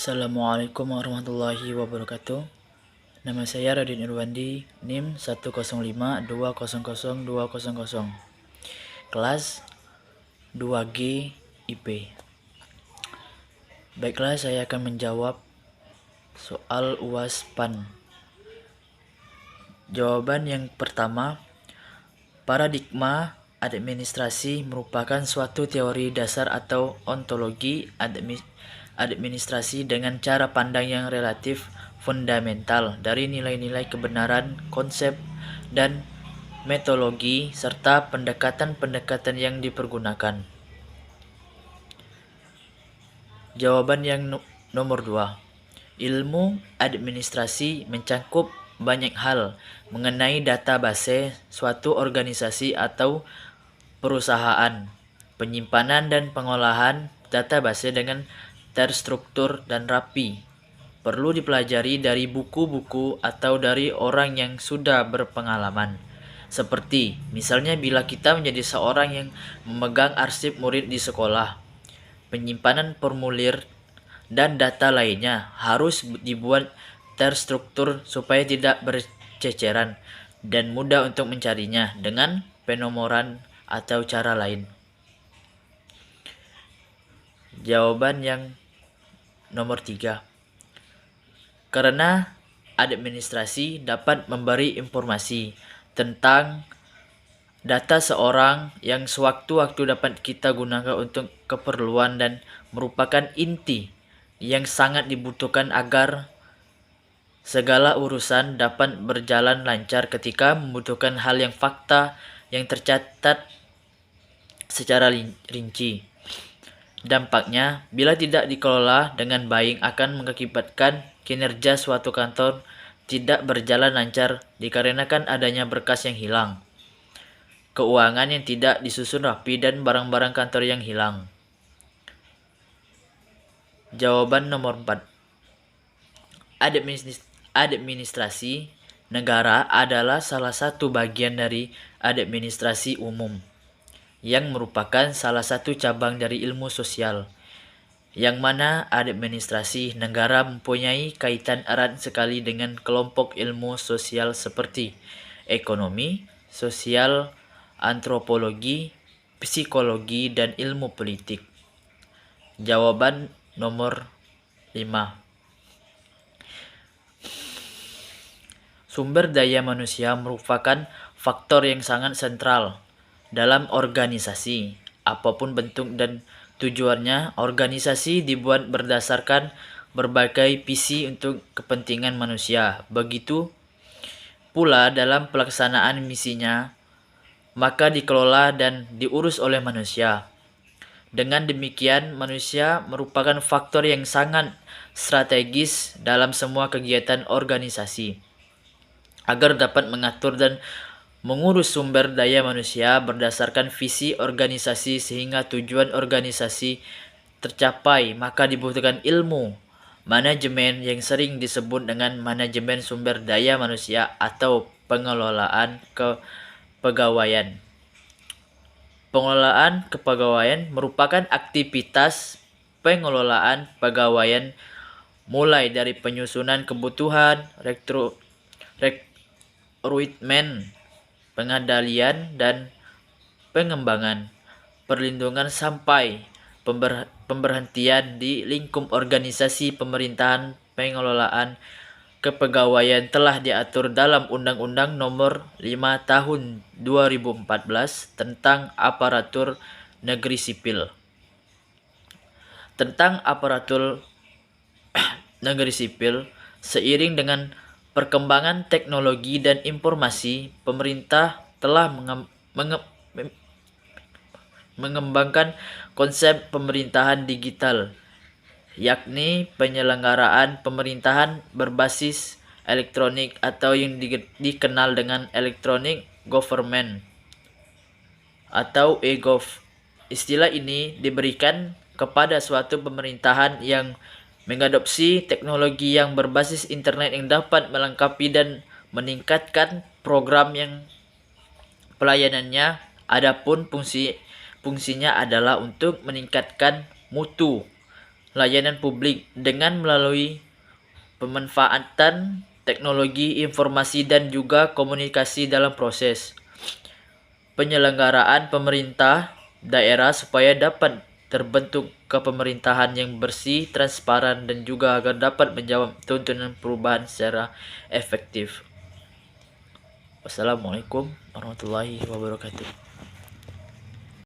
Assalamualaikum warahmatullahi wabarakatuh. Nama saya Radin Irwandi, NIM 105200200. Kelas 2G IP. Baiklah, saya akan menjawab soal UAS PAN. Jawaban yang pertama, paradigma administrasi merupakan suatu teori dasar atau ontologi administrasi dengan cara pandang yang relatif fundamental dari nilai-nilai kebenaran, konsep, dan metodologi serta pendekatan-pendekatan yang dipergunakan. Jawaban yang nomor 2. Ilmu administrasi mencakup banyak hal mengenai database suatu organisasi atau perusahaan, penyimpanan dan pengolahan database dengan terstruktur dan rapi. Perlu dipelajari dari buku-buku atau dari orang yang sudah berpengalaman. Seperti misalnya bila kita menjadi seorang yang memegang arsip murid di sekolah, penyimpanan formulir dan data lainnya harus dibuat terstruktur supaya tidak berceceran dan mudah untuk mencarinya dengan penomoran atau cara lain. Jawaban yang nomor 3. Karena administrasi dapat memberi informasi tentang data seorang yang sewaktu-waktu dapat kita gunakan untuk keperluan dan merupakan inti yang sangat dibutuhkan agar segala urusan dapat berjalan lancar ketika membutuhkan hal yang fakta yang tercatat secara rinci. Dampaknya, bila tidak dikelola dengan baik akan mengakibatkan kinerja suatu kantor tidak berjalan lancar dikarenakan adanya berkas yang hilang, keuangan yang tidak disusun rapi, dan barang-barang kantor yang hilang. Jawaban nomor 4. Administrasi negara adalah salah satu bagian dari administrasi umum, yang merupakan salah satu cabang dari ilmu sosial, yang mana administrasi negara mempunyai kaitan erat sekali dengan kelompok ilmu sosial seperti ekonomi, sosial, antropologi, psikologi, dan ilmu politik. Jawaban nomor 5. Sumber daya manusia merupakan faktor yang sangat sentral dalam organisasi. Apapun bentuk dan tujuannya, organisasi dibuat berdasarkan berbagai visi untuk kepentingan manusia. Begitu pula dalam pelaksanaan misinya, maka dikelola dan diurus oleh manusia. Dengan demikian, manusia merupakan faktor yang sangat strategis dalam semua kegiatan organisasi. Agar dapat mengatur dan mengurus sumber daya manusia berdasarkan visi organisasi sehingga tujuan organisasi tercapai, maka dibutuhkan ilmu manajemen yang sering disebut dengan manajemen sumber daya manusia atau pengelolaan kepegawaian. Pengelolaan kepegawaian merupakan aktivitas pengelolaan pegawaian mulai dari penyusunan kebutuhan, rekrutmen, pengendalian dan pengembangan, perlindungan sampai pemberhentian di lingkup organisasi pemerintahan. Pengelolaan kepegawaian telah diatur dalam Undang-Undang Nomor 5 Tahun 2014 tentang Aparatur Negeri Sipil. Tentang aparatur negeri sipil, seiring dengan perkembangan teknologi dan informasi, pemerintah telah mengembangkan konsep pemerintahan digital, yakni penyelenggaraan pemerintahan berbasis elektronik atau yang dikenal dengan electronic government atau e-gov. Istilah ini diberikan kepada suatu pemerintahan yang mengadopsi teknologi yang berbasis internet yang dapat melengkapi dan meningkatkan program yang pelayanannya. Adapun fungsinya adalah untuk meningkatkan mutu layanan publik dengan melalui pemanfaatan teknologi informasi dan juga komunikasi dalam proses penyelenggaraan pemerintah daerah supaya dapat terbentuk kepemerintahan yang bersih, transparan, dan juga agar dapat menjawab tuntunan perubahan secara efektif. Wassalamualaikum warahmatullahi wabarakatuh.